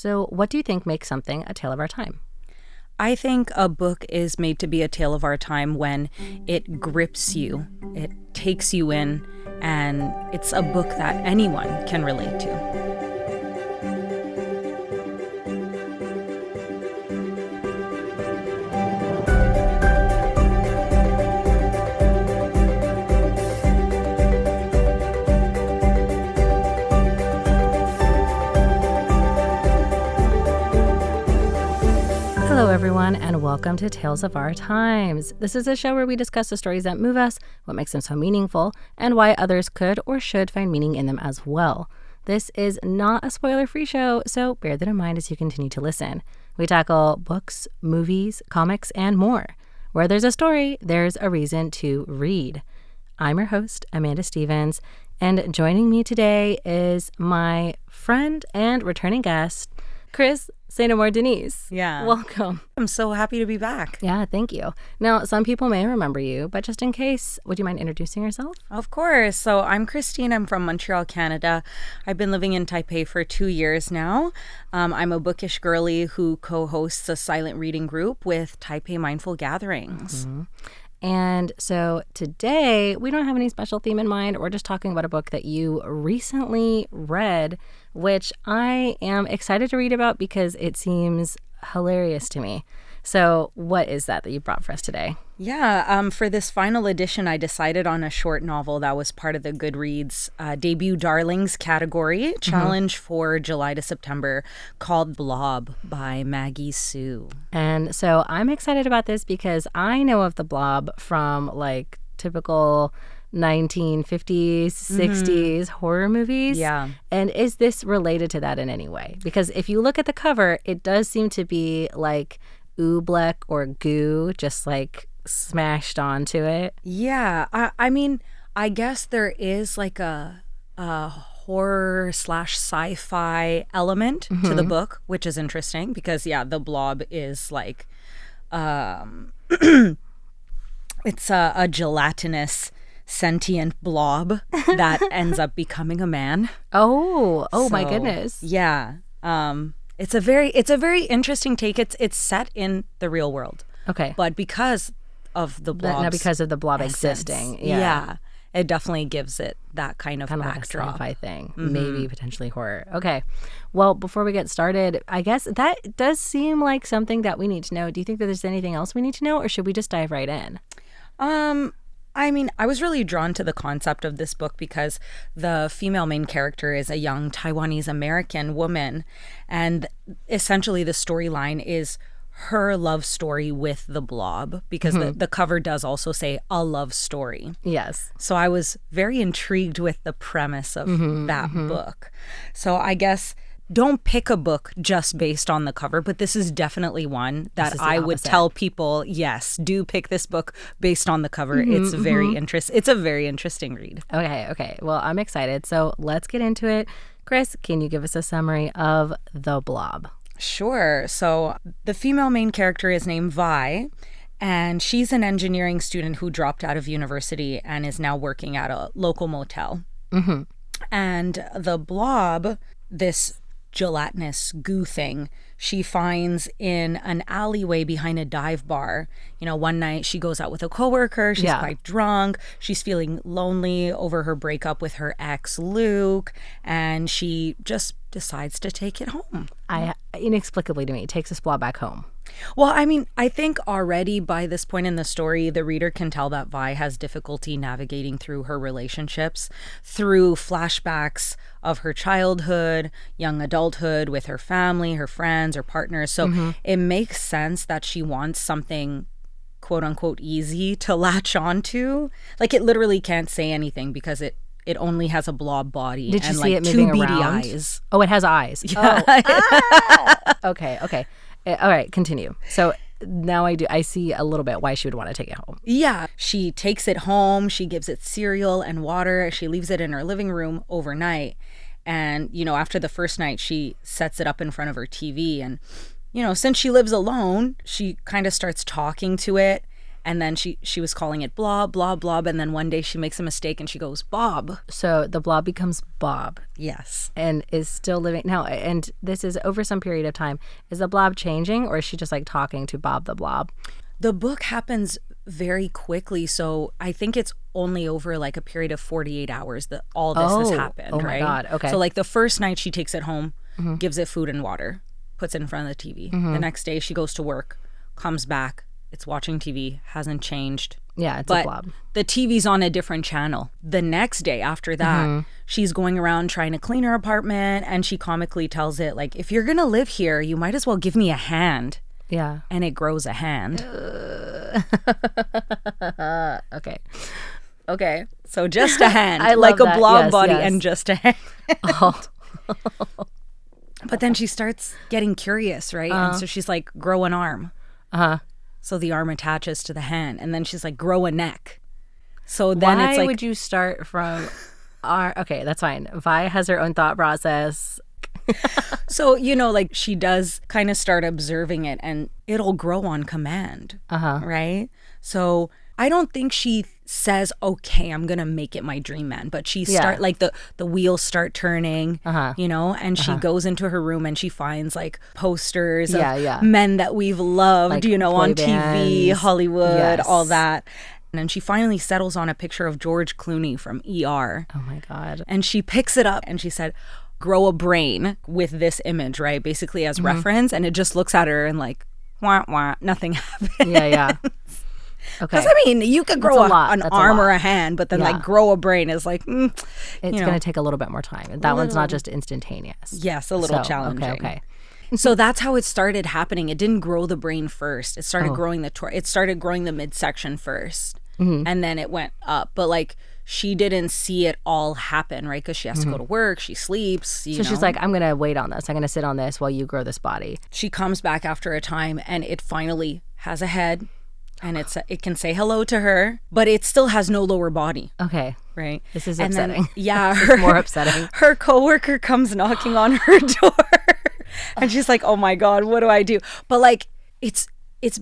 So what do you think makes something a tale of our time? I think a book is made to be a tale of our time when it grips you, it takes you in, and it's a book that anyone can relate to. Hello, everyone, and welcome to Tales of Our Times. This is a show where we discuss the stories that move us, what makes them so meaningful, and why others could or should find meaning in them as well. This is not a spoiler-free show, so bear that in mind as you continue to listen. We tackle books, movies, comics, and more. Where there's a story, there's a reason to read. I'm your host, Amanda Stevens, and joining me today is my friend and returning guest, Kris St.Amour Denis. Yeah. Welcome. I'm so happy to be back. Yeah, thank you. Now, some people may remember you, but just in case, would you mind introducing yourself? Of course. So I'm Christine. I'm from Montreal, Canada. I've been living in Taipei for 2 years now. I'm a bookish girly who co-hosts a silent reading group with Taipei Mindful Gatherings. Mm-hmm. And so today, we don't have any special theme in mind. We're just talking about a book that you recently read, which I am excited to read about because it seems hilarious to me. So what is that you brought for us today? Yeah, for this final edition, I decided on a short novel that was part of the Goodreads debut darlings category challenge for July to September called Blob by Maggie Su. And so I'm excited about this because I know of the Blob from like typical 1950s, 60s horror movies. Yeah. And is this related to that in any way? Because if you look at the cover, it does seem to be like oobleck or goo, just like smashed onto it. Yeah. I mean, I guess there is like a horror / sci-fi element to the book, which is interesting because, yeah, the Blob is like, it's a gelatinous sentient blob that ends up becoming a man. Oh, my So, goodness. Yeah. It's a very interesting take. It's set in the real world. Okay. But because of the Blob's Not because of the Blob essence, existing. Yeah. It definitely gives it that kind of backdrop. Like a sci-fi thing, maybe potentially horror. Okay. Well, before we get started, I guess that does seem like something that we need to know. Do you think that there's anything else we need to know, or should we just dive right in? I mean, I was really drawn to the concept of this book because the female main character is a young Taiwanese American woman. And essentially the storyline is her love story with the Blob because the cover does also say a love story. Yes. So I was very intrigued with the premise of that book. So I guess don't pick a book just based on the cover, but this is definitely one that I would tell people, yes, do pick this book based on the cover. It's very It's a very interesting read. Okay. Well, I'm excited. So let's get into it. Kris, can you give us a summary of the Blob? Sure. So the female main character is named Vi, and she's an engineering student who dropped out of university and is now working at a local motel. And the Blob, this gelatinous goo thing, she finds in an alleyway behind a dive bar. You know, one night she goes out with a coworker. She's quite drunk. She's feeling lonely over her breakup with her ex, Luke, and she just decides to take it home. Inexplicably to me, it takes this Blob back home. Well, I mean, I think already by this point in the story, the reader can tell that Vi has difficulty navigating through her relationships, through flashbacks of her childhood, young adulthood with her family, her friends, her partners. So it makes sense that she wants something quote unquote easy to latch onto. Like it literally can't say anything because it only has a blob body. Did you and see like it two moving beady around? eyes. Oh, it has eyes. Yeah. Oh. Okay. All right, continue. So now I see a little bit why she would want to take it home. Yeah. She takes it home. She gives it cereal and water. She leaves it in her living room overnight. And, you know, after the first night, she sets it up in front of her TV. And, you know, since she lives alone, she kind of starts talking to it. And then she was calling it Blob, Blob, Blob. And then one day she makes a mistake and she goes, Bob. So the Blob becomes Bob. Yes. And is still living now. And this is over some period of time. Is the Blob changing, or is she just like talking to Bob the Blob? The book happens very quickly. So I think it's only over like a period of 48 hours that all this has happened. Oh my right? God. Okay. So like the first night she takes it home, gives it food and water, puts it in front of the TV. The next day she goes to work, comes back, it's watching TV, hasn't changed. Yeah, it's but a Blob. The TV's on a different channel. The next day after that, she's going around trying to clean her apartment, and she comically tells it, like, if you're going to live here, you might as well give me a hand. Yeah. And it grows a hand. Okay. So just a hand. I like love a that. blob Yes, body yes. and just a hand. Oh. But then she starts getting curious, right? And so she's like, grow an arm. So the arm attaches to the hand. And then she's like, grow a neck. So then Why it's like, would you start from okay, that's fine. Vi has her own thought process. so, you know, like she does kind of start observing it, and it'll grow on command. Right? So I don't think she says, okay, I'm going to make it my dream man. But she start like the wheels start turning, you know, and she goes into her room and she finds like posters of men that we've loved, Like you know, on boy TV, bands. Hollywood, Yes. all that. And then she finally settles on a picture of George Clooney from ER. Oh my God. And she picks it up and she said, grow a brain with this image, right? Basically as reference. And it just looks at her and like, wah, wah, nothing happened. Yeah. Okay. Because, I mean, you could grow an That's arm a or lot. a hand, but then like grow a brain is like, It's going to take a little bit more time. That one's not just instantaneous. yes, a little So, challenging. Okay. So that's how it started happening. It didn't grow the brain first. It started growing the midsection first. And then it went up. But like she didn't see it all happen, right? Because she has to go to work. She sleeps. So she's like, I'm going to wait on this. I'm going to sit on this while you grow this body. She comes back after a time and it finally has a head. And it can say hello to her, but it still has no lower body. Okay. Right. This is And then, upsetting. yeah. This is more upsetting. Her coworker comes knocking on her door and she's like, oh my God, what do I do? But like, it's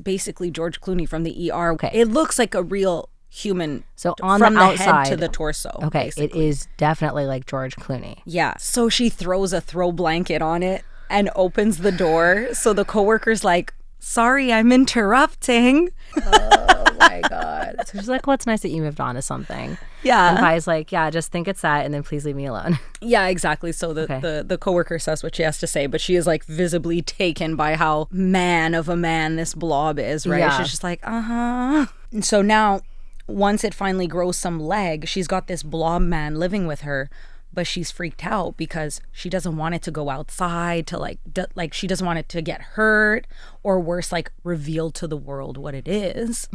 basically George Clooney from the ER. Okay. It looks like a real human. So on from the outside, head to the torso. Okay. basically. It is definitely like George Clooney. Yeah. So she throws a throw blanket on it and opens the door. So the coworker's like, sorry, I'm interrupting. Oh my God. So she's like, well, it's nice that you moved on to something. Yeah. And Vi's like, yeah, just think it's that and then please leave me alone. Yeah, exactly. So the coworker says what she has to say, but she is like visibly taken by how man of a man this blob is, right? Yeah. She's just like, And so now, once it finally grows some leg, she's got this blob man living with her, but she's freaked out because she doesn't want it to go outside to like she doesn't want it to get hurt or worse, like reveal to the world what it is.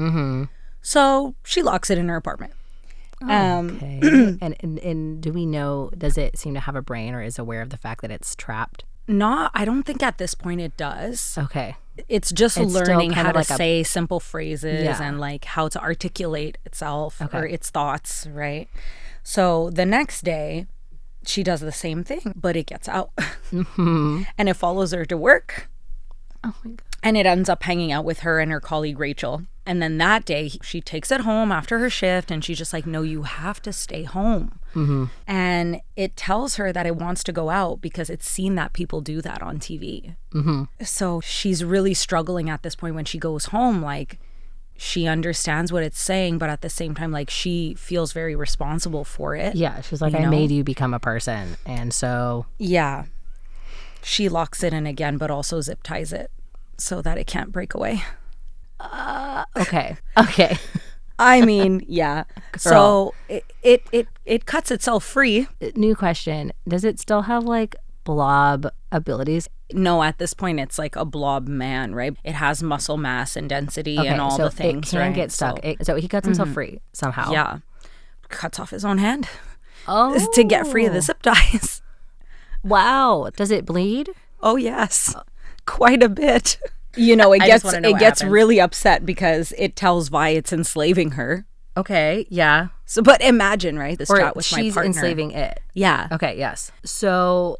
So she locks it in her apartment. Okay. And do we know, does it seem to have a brain or is aware of the fact that it's trapped? I don't think at this point it does. Okay. It's just It's still learning kind how of to like say simple phrases Yeah. and like how to articulate itself Okay. or its thoughts, right? So the next day, she does the same thing, but it gets out. And it follows her to work. Oh my God. And it ends up hanging out with her and her colleague, Rachel. And then that day, she takes it home after her shift and she's just like, no, you have to stay home. And it tells her that it wants to go out because it's seen that people do that on TV. So she's really struggling at this point when she goes home. Like, she understands what it's saying, but at the same time, like, she feels very responsible for it. Yeah. She's like, You I know? made you become a person. And so. Yeah. She locks it in again, but also zip ties it so that it can't break away. Okay. I mean, yeah. So it cuts itself free. New question. Does it still have like blob abilities? No, at this point, it's like a blob man, right? It has muscle mass and density Okay, and all so the things, it can right? get stuck. So he cuts himself free somehow. Yeah. Cuts off his own hand Oh. to get free of the zip ties. Wow. Does it bleed? Oh, yes. Quite a bit. You know, it I just gets wanna know it what gets happens. really upset because it tells Vi it's enslaving her. Okay. Yeah. So, but imagine, right? This Or chat with my she's partner. enslaving it. Yeah. Okay. Yes. So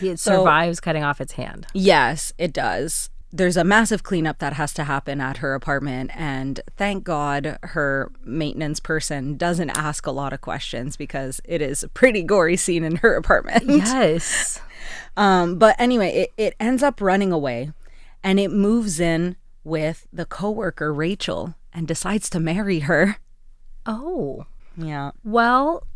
it survives cutting off its hand. Yes, it does. there's a massive cleanup that has to happen at her apartment. And thank God her maintenance person doesn't ask a lot of questions because it is a pretty gory scene in her apartment. Yes. But anyway, it ends up running away and it moves in with the coworker, Rachel, and decides to marry her. Oh. Yeah. Well,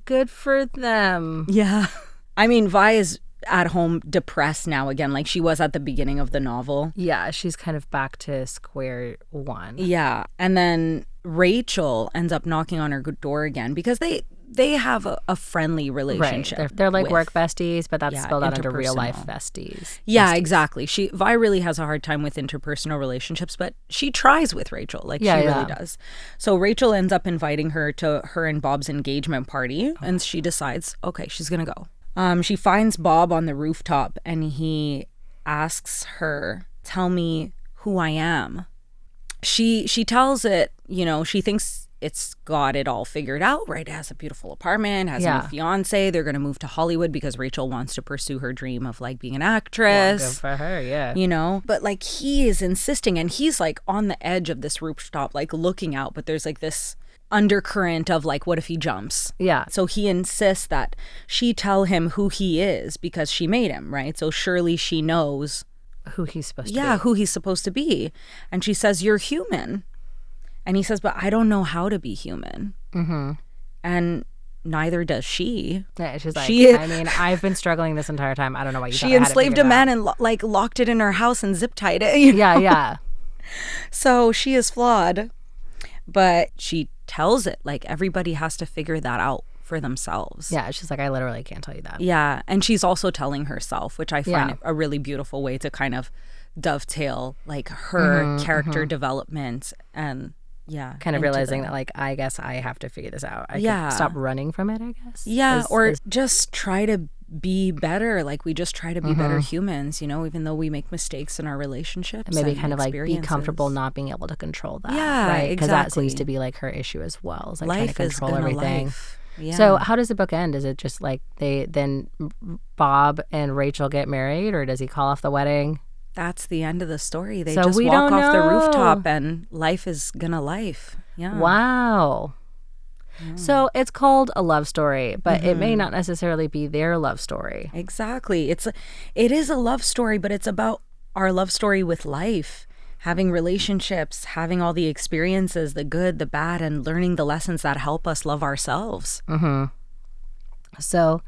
good for them. Yeah. I mean, Vi is at home depressed now again, like she was at the beginning of the novel. Yeah, she's kind of back to square one. Yeah. And then Rachel ends up knocking on her door again because they have a friendly relationship. Right. They're like work besties, but that's spelled out under real life besties. Yeah, exactly. Vi really has a hard time with interpersonal relationships, but she tries with Rachel. Like she really does. So Rachel ends up inviting her to her and Bob's engagement party, and she decides, okay, she's going to go. She finds Bob on the rooftop and he asks her, tell me who I am. She tells it, she thinks it's got it all figured out, right? It has a beautiful apartment, has a new fiance. They're going to move to Hollywood because Rachel wants to pursue her dream of like being an actress. Well, good for her, yeah. But like he is insisting and he's like on the edge of this rooftop, like looking out, but there's like this undercurrent of like, what if he jumps? Yeah. So he insists that she tell him who he is because she made him, right? So surely she knows who he's supposed to be. Yeah, who he's supposed to be. And she says, you're human. And he says, but I don't know how to be human. Mm-hmm. And neither does she. Yeah, she's like, I mean, I've been struggling this entire time. I don't know why you She enslaved a man and like locked it in her house and zip tied it. Yeah. So she is flawed, but she tells it like everybody has to figure that out for themselves. Yeah, she's like, I literally can't tell you that. Yeah, and she's also telling herself, which I find a really beautiful way to kind of dovetail like her character development and kind of realizing that like, I guess I have to figure this out. I can stop running from it, I guess. Yeah, just try to be better. Like we just try to be better humans, even though we make mistakes in our relationships. And maybe kind of like be comfortable not being able to control that. Yeah, right? Because exactly. that seems to be like her issue as well. Is like life trying to control everything. Life. Yeah. So how does the book end? Is it just like Bob and Rachel get married, or does he call off the wedding? That's the end of the story. They just walk off the rooftop and life is gonna life. Yeah. Wow. So it's called a love story, but it may not necessarily be their love story. Exactly. It is a love story, but it's about our love story with life, having relationships, having all the experiences, the good, the bad, and learning the lessons that help us love ourselves. Mm-hmm. So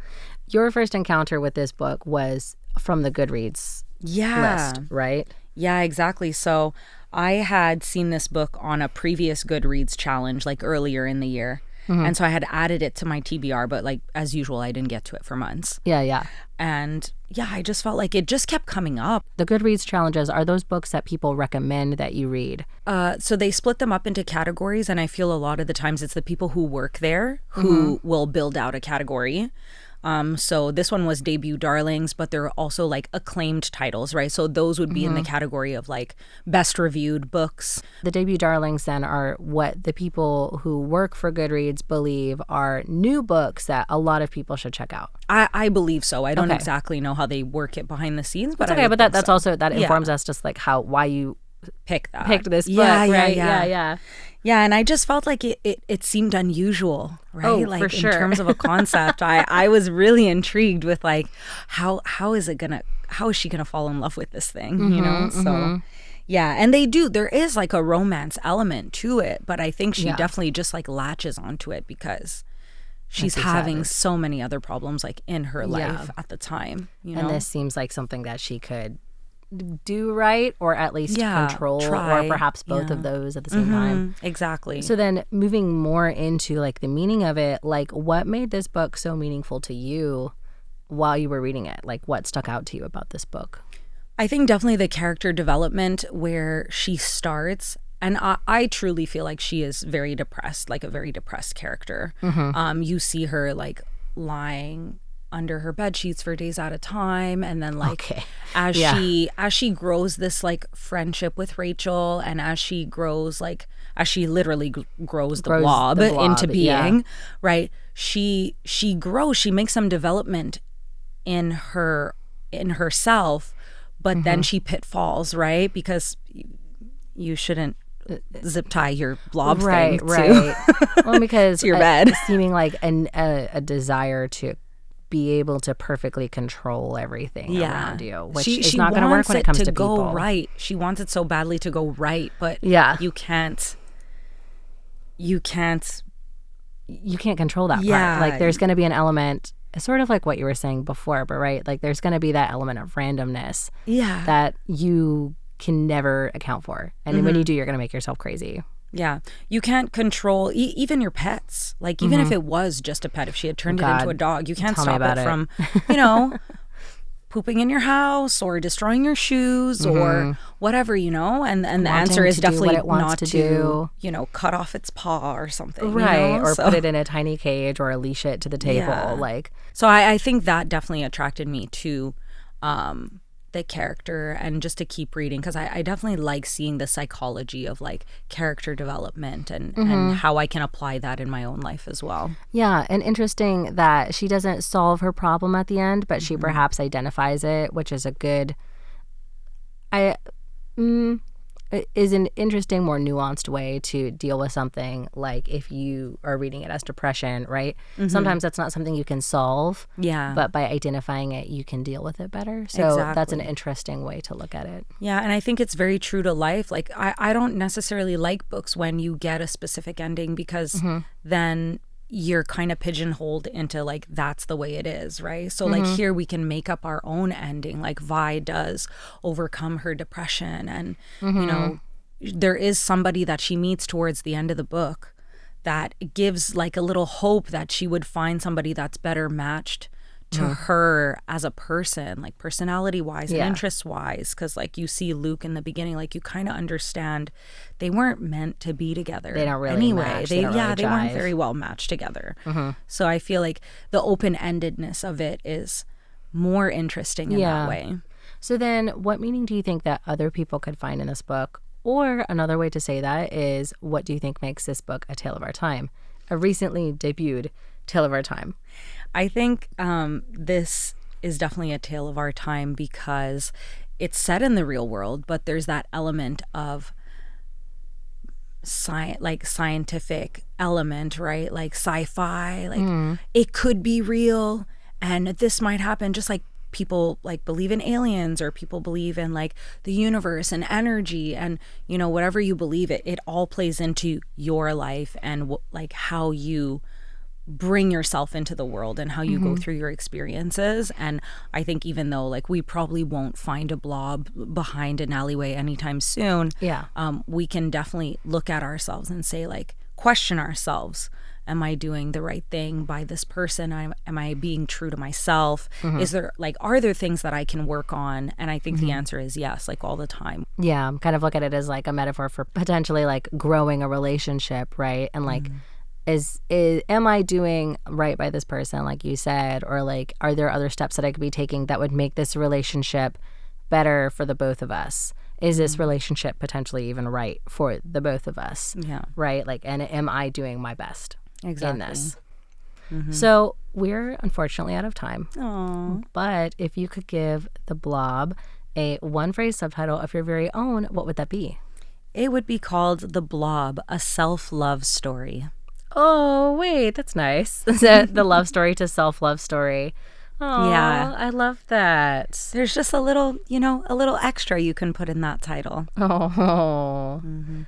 your first encounter with this book was from the Goodreads list, right? Yeah, exactly. So I had seen this book on a previous Goodreads challenge like earlier in the year. And so I had added it to my TBR, but like as usual, I didn't get to it for months. Yeah. And I just felt like it just kept coming up. The Goodreads challenges are those books that people recommend that you read. So they split them up into categories, and I feel a lot of the times it's the people who work there who will build out a category. So this one was debut darlings, but they're also like acclaimed titles, right? So those would be in the category of like best reviewed books. The debut darlings then are what the people who work for Goodreads believe are new books that a lot of people should check out. I believe so. I don't exactly know how they work it behind the scenes, but okay. But that's also, that informs us just like why you picked this book, right? Yeah, and I just felt like it seemed unusual, right? Oh, like for sure. In terms of a concept, I was really intrigued with like how is she gonna fall in love with this thing, So yeah, and there is like a romance element to it, but I think she definitely just like latches onto it because she's having so many other problems like in her life at the time, And this seems like something that she could do right, or at least control, or perhaps both of those at the same time. Exactly. So then moving more into like the meaning of it, like what made this book so meaningful to you while you were reading it? Like what stuck out to you about this book? I think definitely the character development where she starts, and I truly feel like she is very depressed, like a very depressed character. You see her like lying under her bed sheets for days at a time, and then like as she grows this like friendship with Rachel, and as she grows, like as she literally grows the blob into being, right? She grows, she makes some development in herself, but then she pitfalls, right? Because you shouldn't zip tie your blob thing right. Well, because to your bed. Seeming like a desire to be able to perfectly control everything around you, which is not going to work when it comes to people. Go right. She wants it so badly to go right, but you can't control that part. Like there's going to be an element, sort of like what you were saying before, but right, like there's going to be that element of randomness that you can never account for, and when you do, you're going to make yourself crazy. Yeah, you can't control even your pets. Like even if it was just a pet, if she had turned it into a dog, you can't stop it from pooping in your house or destroying your shoes or whatever, and the answer is definitely not to cut off its paw or something, right? Or put it in a tiny cage or leash it to the table. Like, so I think that definitely attracted me to the character, and just to keep reading, because I definitely like seeing the psychology of like character development and how I can apply that in my own life as well. Yeah, and interesting that she doesn't solve her problem at the end, but she perhaps identifies it, which is a good is an interesting, more nuanced way to deal with something. Like if you are reading it as depression, right? Sometimes that's not something you can solve. Yeah. But by identifying it, you can deal with it better. So that's an interesting way to look at it. Yeah, and I think it's very true to life. Like I don't necessarily like books when you get a specific ending, because then you're kind of pigeonholed into like that's the way it is, right? So like here we can make up our own ending. Like Vi does overcome her depression, and there is somebody that she meets towards the end of the book that gives like a little hope that she would find somebody that's better matched to her as a person, like personality wise and interest wise. Because like you see Luke in the beginning, like you kind of understand they weren't meant to be together. They don't really match. They weren't very well matched together. So I feel like the open-endedness of it is more interesting in that way. So then what meaning do you think that other people could find in this book? Or another way to say that is, what do you think makes this book a tale of our time? A recently debuted tale of our time. I think this is definitely a tale of our time because it's set in the real world, but there's that element of scientific element, right? Like sci-fi, like it could be real and this might happen, just like people like believe in aliens, or people believe in like the universe and energy, and whatever you believe, it all plays into your life and like how you bring yourself into the world and how you go through your experiences. And I think even though like we probably won't find a blob behind an alleyway anytime soon, we can definitely look at ourselves and say, like, question ourselves. Am I doing the right thing by this person? Am I being true to myself? Are there things that I can work on? And I think the answer is yes, like all the time. Yeah, kind of look at it as like a metaphor for potentially like growing a relationship, right? And like, am I doing right by this person, like you said, or like are there other steps that I could be taking that would make this relationship better for the both of us? Is this relationship potentially even right for the both of us? Yeah. Right? Like, and am I doing my best in this? So we're unfortunately out of time. Aww. But if you could give The Blob a one-phrase subtitle of your very own, what would that be? It would be called The Blob, a self-love story. Oh, wait, that's nice. The love story to self-love story. Oh, yeah. I love that. There's just a little extra you can put in that title. Oh,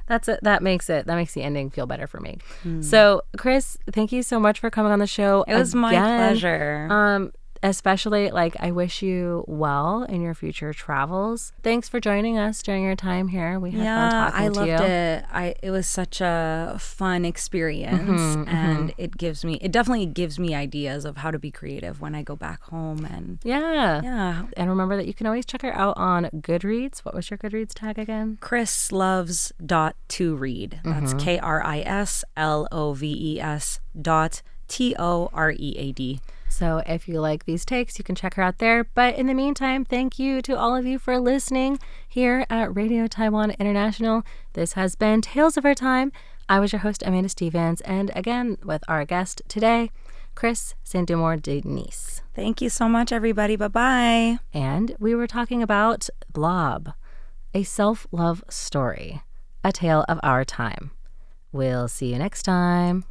that makes the ending feel better for me. So, Kris, thank you so much for coming on the show. It was my pleasure. Especially, like, I wish you well in your future travels. Thanks for joining us during your time here. We had fun talking to you. I loved it. It was such a fun experience, and it definitely gives me ideas of how to be creative when I go back home. And yeah. And remember that you can always check her out on Goodreads. What was your Goodreads tag again? KrisLoves.toread. That's KrisLoves.TOREAD. So if you like these takes, you can check her out there. But in the meantime, thank you to all of you for listening here at Radio Taiwan International. This has been Tales of Our Time. I was your host, Amanda Stevens. And again, with our guest today, Kris St.Amour Denis. Thank you so much, everybody. Bye-bye. And we were talking about Blob, a self-love story, a tale of our time. We'll see you next time.